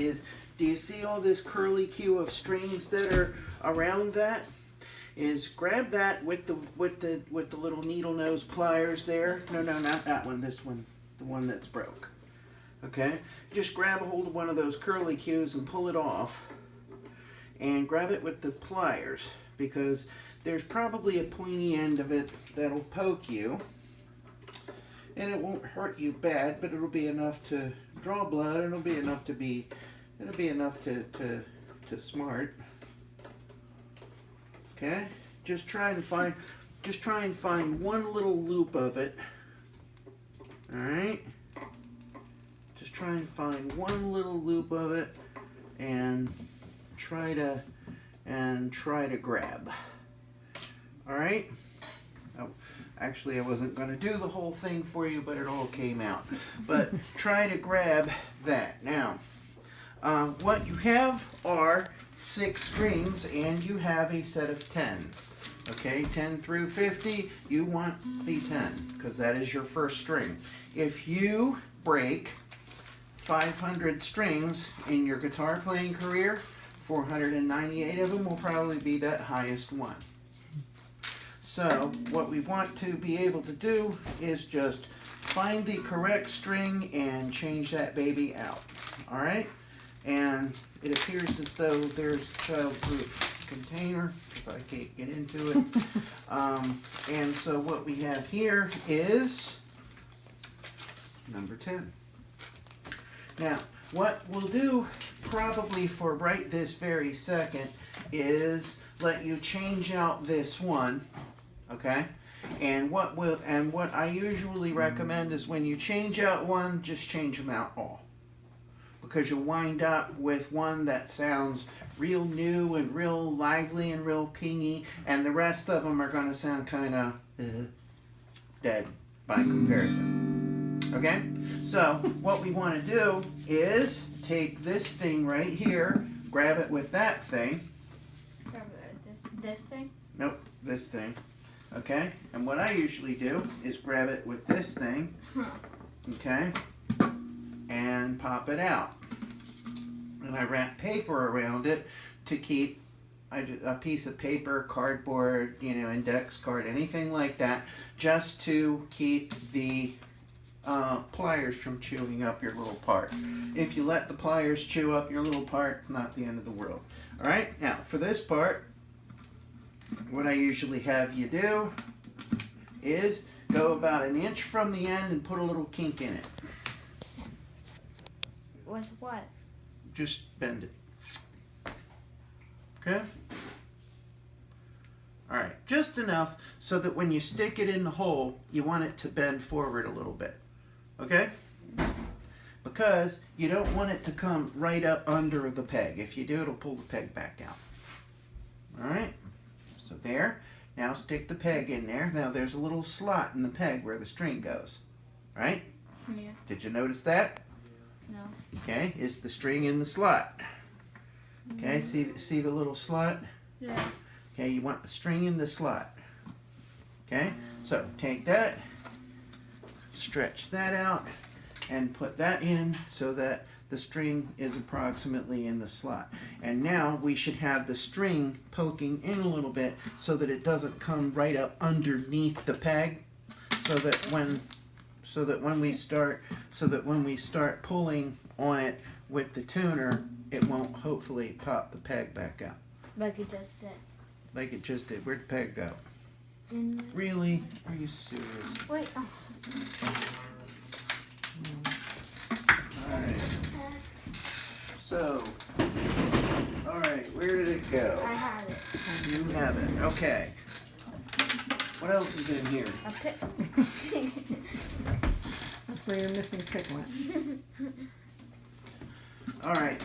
is, do you see all this curly Q of strings that are around that? Is grab that with the little needle nose pliers there. No, not that one. This one, the one that's broke. Okay, just grab a hold of one of those curly Qs and pull it off, and grab it with the pliers, because there's probably a pointy end of it that'll poke you, and it won't hurt you bad, but it'll be enough to draw blood, and it'll be enough to smart. Okay, just try and find one little loop of it. All right, just try and find one little loop of it, and try to grab. All right. Oh, actually, I wasn't going to do the whole thing for you, but it all came out. But try to grab that. Now, what you have are 6 strings, and you have a set of 10s. Okay, 10 through 50, you want the 10, because that is your first string. If you break 500 strings in your guitar playing career, 498 of them will probably be that highest one. So what we want to be able to do is just find the correct string and change that baby out. All right? And it appears as though there's a childproof container, because I can't get into it. And so what we have here is number 10. Now, what we'll do probably for right this very second is let you change out this one, okay? And what I usually recommend is when you change out one, just change them out all, because you'll wind up with one that sounds real new and real lively and real pingy, and the rest of them are going to sound kind of dead by comparison. Okay? So what we want to do is take this thing right here, grab it with that thing. This thing? Nope, this thing. Okay? And what I usually do is grab it with this thing. Okay? And pop it out. And I wrap paper around it to keep a piece of paper, cardboard, index card, anything like that, just to keep the pliers from chewing up your little part. If you let the pliers chew up your little part, it's not the end of the world. All right, now for this part, what I usually have you do is go about an inch from the end and put a little kink in it. With what? Just bend it. Okay? All right, just enough so that when you stick it in the hole, you want it to bend forward a little bit. Okay? Because you don't want it to come right up under the peg. If you do, it'll pull the peg back out. All right? So there. Now stick the peg in there. Now there's a little slot in the peg where the string goes. Right? Yeah. Did you notice that? No. Okay, is the string in the slot? Okay, see the little slot? Yeah. Okay, you want the string in the slot. Okay, so take that, stretch that out, and put that in so that the string is approximately in the slot. And now we should have the string poking in a little bit so that it doesn't come right up underneath the peg, so that when we start pulling on it with the tuner, it won't hopefully pop the peg back out. Like it just did. Like it just did. Where'd the peg go? Really? Are you serious? Wait. Oh. Alright. So, alright, where did it go? I have it. You have it. Okay. What else is in here? A pick. That's where your missing pick went. Alright.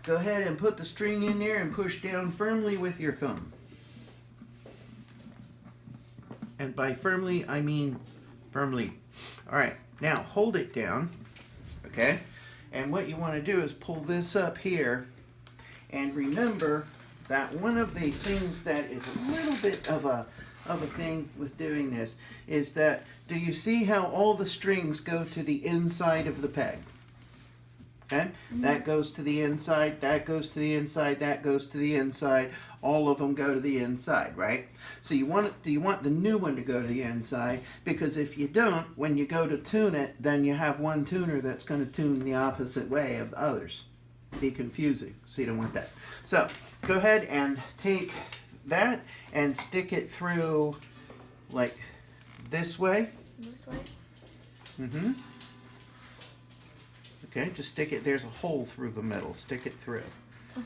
Go ahead and put the string in there and push down firmly with your thumb. And by firmly, I mean firmly. Alright, now hold it down. Okay? And what you want to do is pull this up here. And remember that one of the things that is a little bit of a thing with doing this is that, do you see how all the strings go to the inside of the peg? Okay? That goes to the inside, that goes to the inside, that goes to the inside. All of them go to the inside, right? So you want the new one to go to the inside, because if you don't, when you go to tune it, then you have one tuner that's going to tune the opposite way of the others. Be confusing, so you don't want that. So go ahead and take that and stick it through like this way. This way? Mm-hmm. Okay, just stick it, there's a hole through the middle. Stick it through. I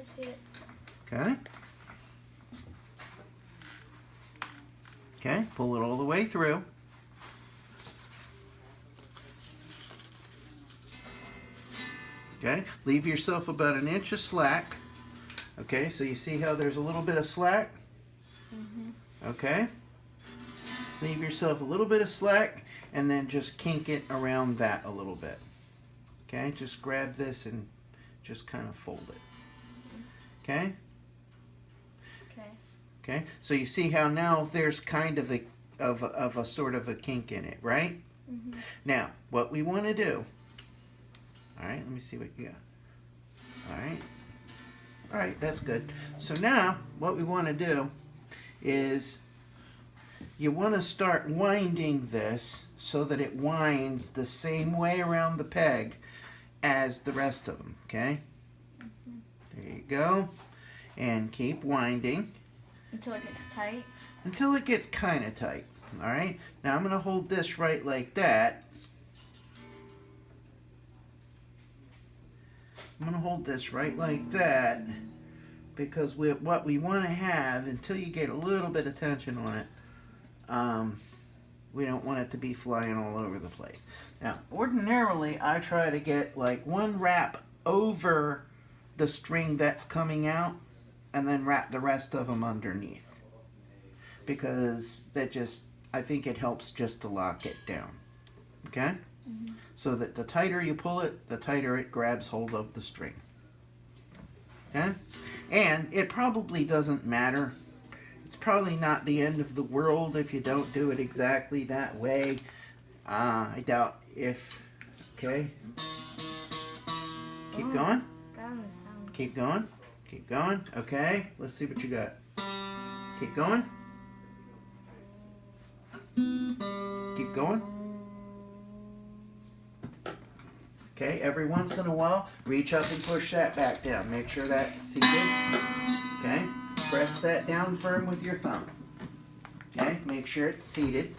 see it. Okay. Okay, pull it all the way through. Okay, leave yourself about an inch of slack. Okay, so you see how there's a little bit of slack? Okay. Leave yourself a little bit of slack and then just kink it around that a little bit. Okay, just grab this and just kind of fold it. Okay? Okay. Okay, so you see how now there's kind of a sort of a kink in it, right? Now, what we want to do, all right, let me see what you got. All right, that's good. So now, what we want to do is you want to start winding this so that it winds the same way around the peg as the rest of them, okay? There you go. And keep winding. Until it gets tight? Until it gets kind of tight, all right? Now I'm going to hold this right like that. I'm going to hold this right like that because what we want to have, until you get a little bit of tension on it, we don't want it to be flying all over the place. Now, ordinarily, I try to get like one wrap over the string that's coming out and then wrap the rest of them underneath. Because that just, I think it helps just to lock it down. Okay? So that the tighter you pull it, the tighter it grabs hold of the string. Okay? And it probably doesn't matter. It's probably not the end of the world if you don't do it exactly that way. I doubt if... Okay? Keep going. Keep going. Keep going. Okay, let's see what you got. Keep going. Keep going. Okay, every once in a while, reach up and push that back down. Make sure that's seated. Okay, press that down firm with your thumb. Okay, make sure it's seated.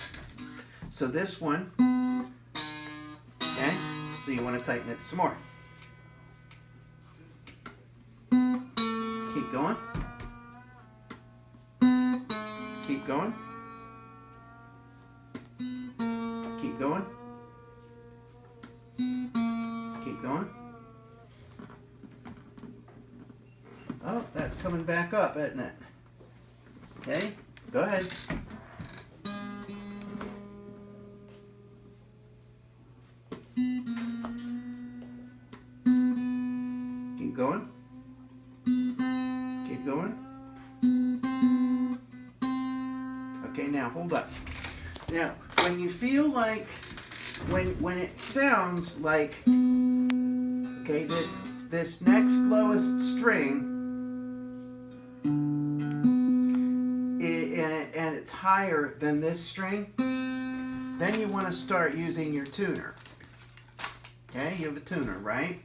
So this one, okay, so you want to tighten it some more. Keep going. Keep going. Keep going. Keep going. Oh, that's coming back up, isn't it? Okay, go ahead. Keep going. Keep going. Okay, now hold up. Now, when you feel like, when it sounds like, okay, this next lowest string, and it's higher than this string, then you want to start using your tuner. Okay, you have a tuner, right?